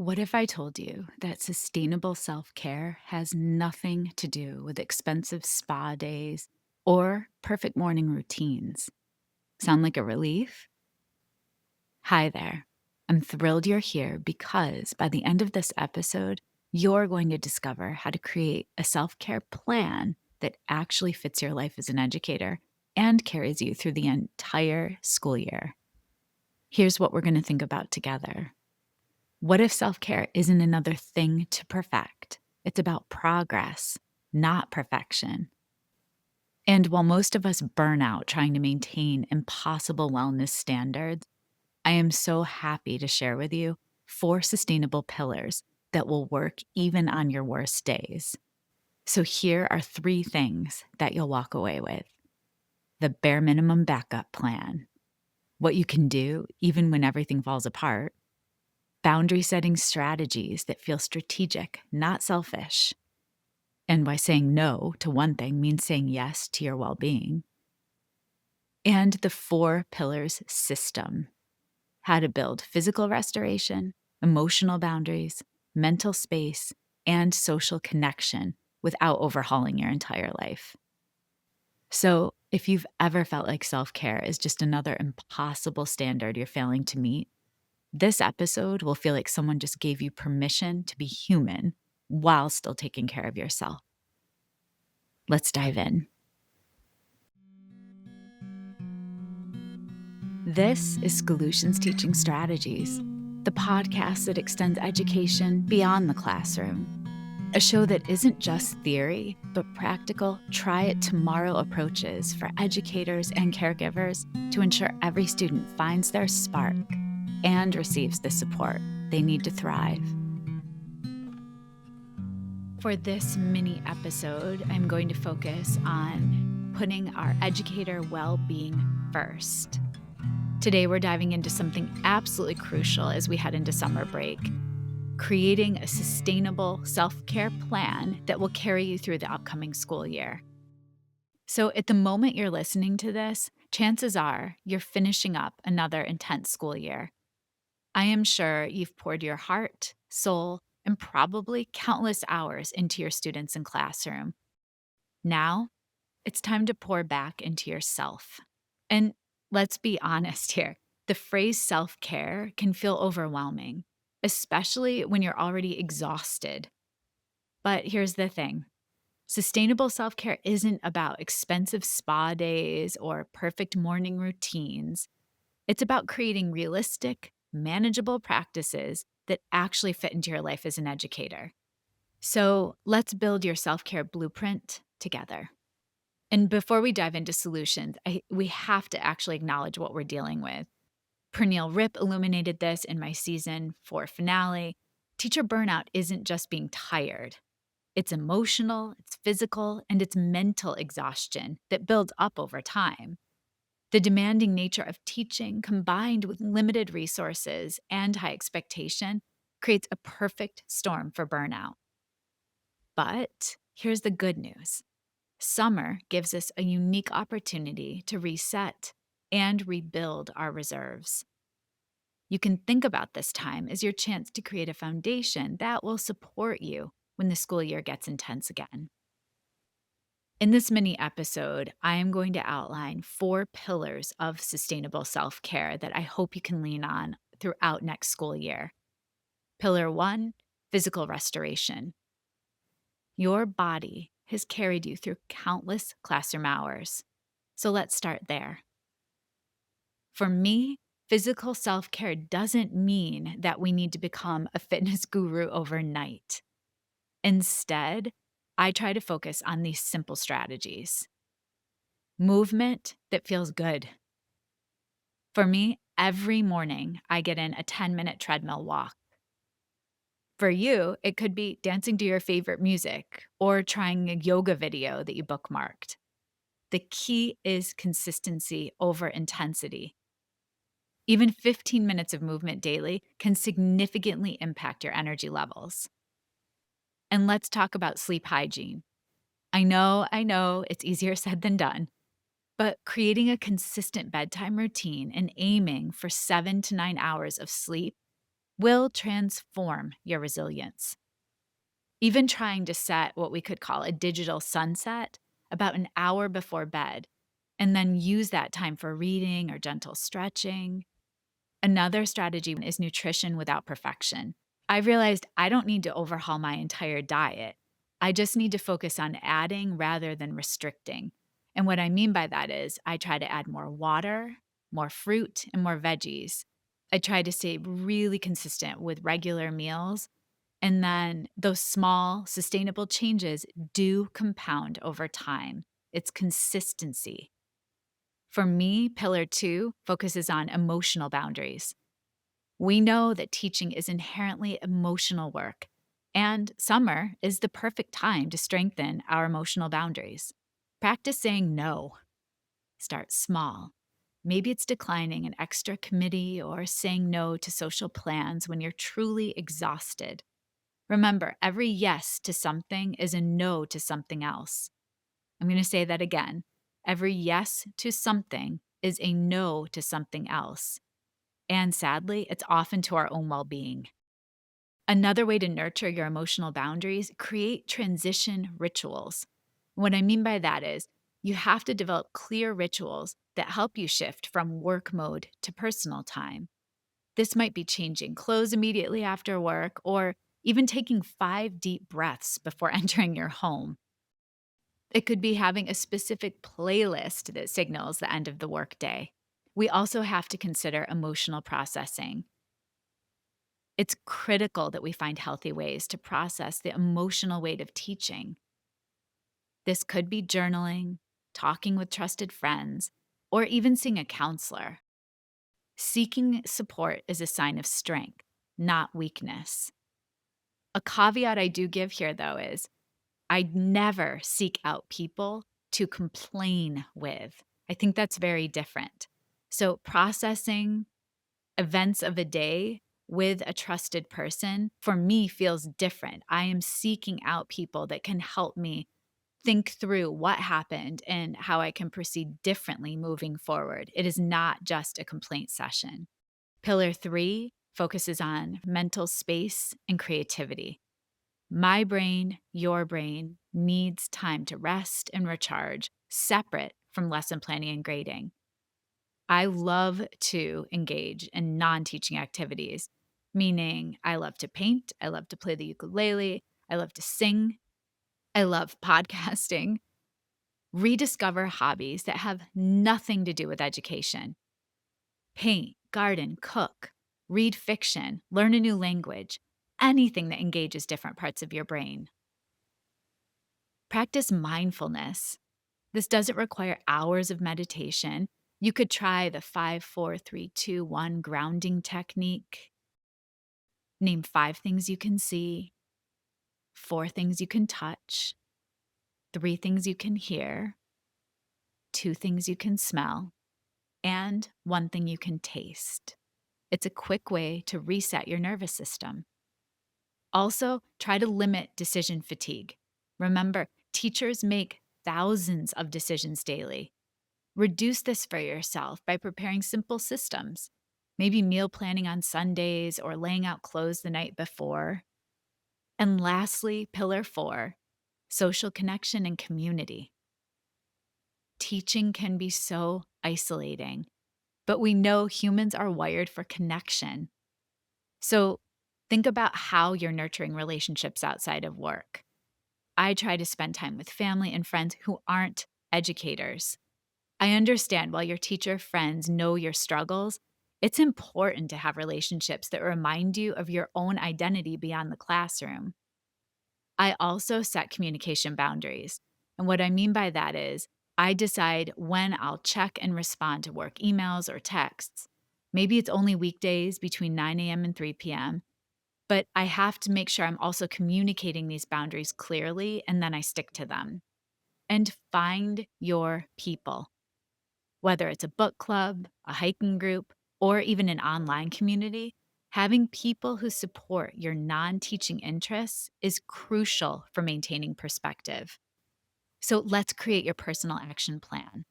What if I told you that sustainable self care has nothing to do with expensive spa days or perfect morning routines? Sound like a relief? Hi there. I'm thrilled you're here because by the end of this episode, you're going to discover how to create a self care plan that actually fits your life as an educator and carries you through the entire school year. Here's what we're going to think about together. What if self care isn't another thing to perfect? It's about progress, not perfection. And while most of us burn out trying to maintain impossible wellness standards, I am so happy to share with you 4 sustainable pillars that will work even on your worst days. So here are 3 things that you'll walk away with: the bare minimum backup plan, what you can do even when everything falls apart, boundary setting strategies that feel strategic, not selfish, and why saying no to one thing means saying yes to your well being, and the 4 pillars system: how to build physical restoration, emotional boundaries, mental space, and social connection without overhauling your entire life. So, if you've ever felt like self care is just another impossible standard you're failing to meet, this episode will feel like someone just gave you permission to be human while still taking care of yourself. Let's dive in. This is Solutions Teaching Strategies, the podcast that extends education beyond the classroom. A show that isn't just theory, but practical, try it tomorrow approaches for educators and caregivers to ensure every student finds their spark and receives the support they need to thrive. For this mini episode, I'm going to focus on putting our educator well-being first. Today, we're diving into something absolutely crucial as we head into summer break: creating a sustainable self-care plan that will carry you through the upcoming school year. So, at the moment you're listening to this, chances are you're finishing up another intense school year. I am sure you've poured your heart, soul, and probably countless hours into your students and classroom. Now, it's time to pour back into yourself. And let's be honest here, the phrase self care can feel overwhelming, especially when you're already exhausted. But here's the thing: sustainable self care isn't about expensive spa days or perfect morning routines. It's about creating realistic, manageable practices that actually fit into your life as an educator. So let's build your self care blueprint together. And before we dive into solutions, we have to actually acknowledge what we're dealing with. Pernille Rip illuminated this in my season 4 finale. Teacher burnout isn't just being tired. It's emotional, it's physical, and it's mental exhaustion that builds up over time. The demanding nature of teaching, combined with limited resources and high expectation, creates a perfect storm for burnout. But here's the good news: summer gives us a unique opportunity to reset and rebuild our reserves. You can think about this time as your chance to create a foundation that will support you when the school year gets intense again. In this mini episode, I am going to outline 4 pillars of sustainable self care that I hope you can lean on throughout next school year. Pillar 1: physical restoration. Your body has carried you through countless classroom hours. So let's start there. For me, physical self care doesn't mean that we need to become a fitness guru overnight. Instead, I try to focus on these simple strategies: movement that feels good. For me, every morning I get in a 10-minute treadmill walk. For you, it could be dancing to your favorite music or trying a yoga video that you bookmarked. The key is consistency over intensity. Even 15 minutes of movement daily can significantly impact your energy levels. And let's talk about sleep hygiene. I know, it's easier said than done, but creating a consistent bedtime routine and aiming for 7 to 9 hours of sleep, will transform your resilience. Even trying to set what we could call a digital sunset about an hour before bed, and then use that time for reading or gentle stretching. Another strategy is nutrition without perfection. I've realized I don't need to overhaul my entire diet. I just need to focus on adding rather than restricting. And what I mean by that is I try to add more water, more fruit, and more veggies. I try to stay really consistent with regular meals. And then those small, sustainable changes do compound over time. It's consistency. For me, pillar two focuses on emotional boundaries. We know that teaching is inherently emotional work, and summer is the perfect time to strengthen our emotional boundaries. Practice saying no. Start small. Maybe it's declining an extra committee or saying no to social plans when you're truly exhausted. Remember, every yes to something is a no to something else. I'm going to say that again. Every yes to something is a no to something else. And sadly, it's often to our own well being. Another way to nurture your emotional boundaries, create transition rituals. What I mean by that is you have to develop clear rituals that help you shift from work mode to personal time. This might be changing clothes immediately after work or even taking 5 deep breaths before entering your home. It could be having a specific playlist that signals the end of the workday. We also have to consider emotional processing. It's critical that we find healthy ways to process the emotional weight of teaching. This could be journaling, talking with trusted friends, or even seeing a counselor. Seeking support is a sign of strength, not weakness. A caveat I do give here, though, is I'd never seek out people to complain with. I think that's very different. So, processing events of a day with a trusted person for me feels different. I am seeking out people that can help me think through what happened and how I can proceed differently moving forward. It is not just a complaint session. Pillar three focuses on mental space and creativity. My brain, your brain needs time to rest and recharge, separate from lesson planning and grading. I love to engage in non teaching activities, meaning I love to paint, I love to play the ukulele, I love to sing, I love podcasting. Rediscover hobbies that have nothing to do with education. Paint, garden, cook, read fiction, learn a new language, anything that engages different parts of your brain. Practice mindfulness. This doesn't require hours of meditation. You could try the 5, 4, 3, 2, 1 grounding technique. Name 5 things you can see, 4 things you can touch, 3 things you can hear, 2 things you can smell, and 1 thing you can taste. It's a quick way to reset your nervous system. Also, try to limit decision fatigue. Remember, teachers make thousands of decisions daily. Reduce this for yourself by preparing simple systems, maybe meal planning on Sundays or laying out clothes the night before. And lastly, pillar four, social connection and community. Teaching can be so isolating, but we know humans are wired for connection. So think about how you're nurturing relationships outside of work. I try to spend time with family and friends who aren't educators. I understand while your teacher friends know your struggles, it's important to have relationships that remind you of your own identity beyond the classroom. I also set communication boundaries. And what I mean by that is, I decide when I'll check and respond to work emails or texts. Maybe it's only weekdays between 9 a.m. and 3 p.m., but I have to make sure I'm also communicating these boundaries clearly and then I stick to them. And find your people. Whether it's a book club, a hiking group, or even an online community, having people who support your non teaching interests is crucial for maintaining perspective. So let's create your personal action plan.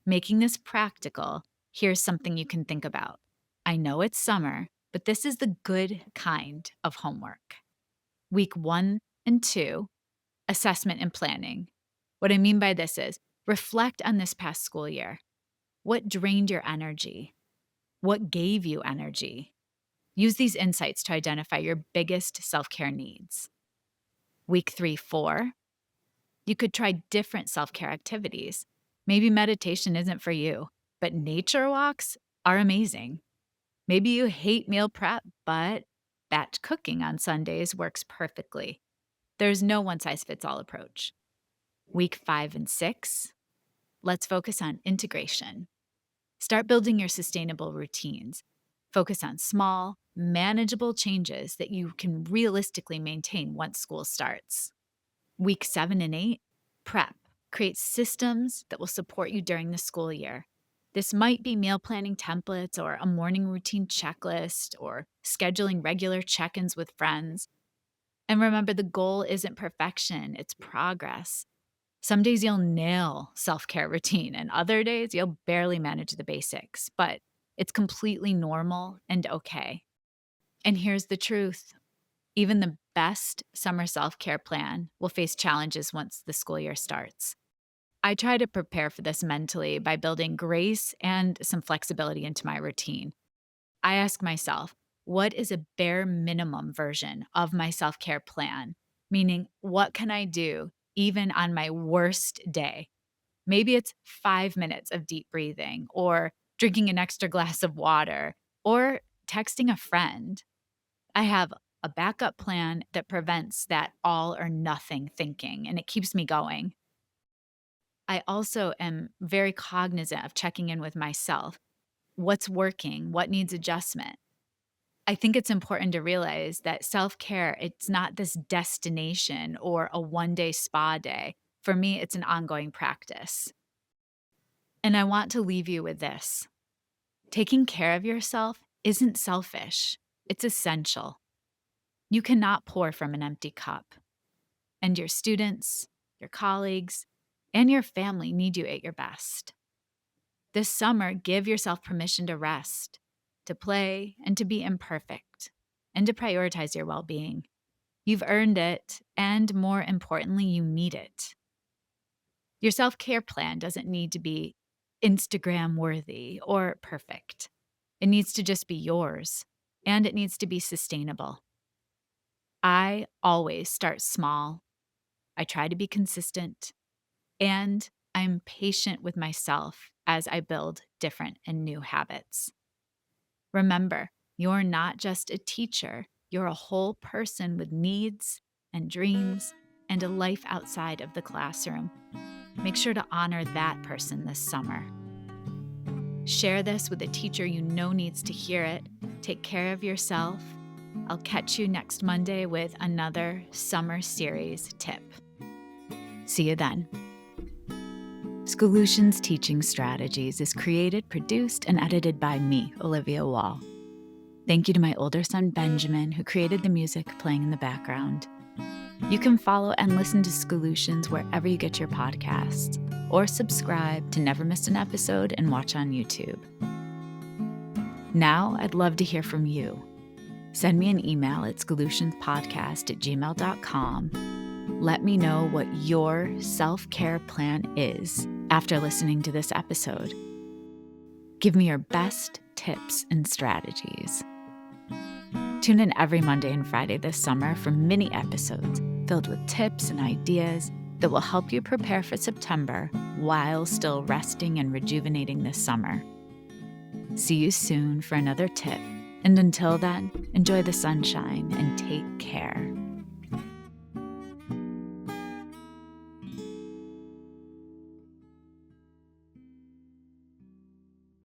Making this practical, here's something you can think about. I know it's summer, but this is the good kind of homework. Week 1 and 2, assessment and planning. What I mean by this is reflect on this past school year. What drained your energy? What gave you energy? Use these insights to identify your biggest self-care needs. Week 3, 4, you could try different self-care activities. Maybe meditation isn't for you, but nature walks are amazing. Maybe you hate meal prep, but batch cooking on Sundays works perfectly. There's no one-size-fits-all approach. Week 5 and 6, let's focus on integration. Start building your sustainable routines. Focus on small, manageable changes that you can realistically maintain once school starts. Week 7 and 8, prep. Create systems that will support you during the school year. This might be meal planning templates or a morning routine checklist or scheduling regular check-ins with friends. And remember, the goal isn't perfection, it's progress. Some days you'll nail self-care routine, and other days you'll barely manage the basics, but it's completely normal and okay. And here's the truth. Even the best summer self-care plan will face challenges once the school year starts. I try to prepare for this mentally by building grace and some flexibility into my routine. I ask myself, what is a bare minimum version of my self-care plan? Meaning, what can I do even on my worst day? Maybe it's 5 minutes of deep breathing, or drinking an extra glass of water, or texting a friend. I have a backup plan that prevents that all or nothing thinking, and it keeps me going. I also am very cognizant of checking in with myself. What's working? What needs adjustment? I think it's important to realize that self-care, it's not this destination or a one-day spa day. For me, it's an ongoing practice. And I want to leave you with this. Taking care of yourself isn't selfish. It's essential. You cannot pour from an empty cup. And your students, your colleagues, and your family need you at your best. This summer, give yourself permission to rest, to play, and to be imperfect, and to prioritize your well-being. You've earned it, and more importantly, you need it. Your self-care plan doesn't need to be Instagram-worthy or perfect. It needs to just be yours, and it needs to be sustainable. I always start small. I try to be consistent, and I'm patient with myself as I build different and new habits. Remember, you're not just a teacher, you're a whole person with needs and dreams and a life outside of the classroom. Make sure to honor that person this summer. Share this with a teacher you know needs to hear it. Take care of yourself. I'll catch you next Monday with another summer series tip. See you then. Schoolutions Teaching Strategies is created, produced, and edited by me, Olivia Wall. Thank you to my older son, Benjamin, who created the music playing in the background. You can follow and listen to Schoolutions wherever you get your podcasts, or subscribe to never miss an episode and watch on YouTube. Now, I'd love to hear from you. Send me an email at schoolutionspodcast@gmail.com. Let me know what your self-care plan is after listening to this episode. Give me your best tips and strategies. Tune in every Monday and Friday this summer for mini episodes filled with tips and ideas that will help you prepare for September while still resting and rejuvenating this summer. See you soon for another tip, and until then, enjoy the sunshine and take care.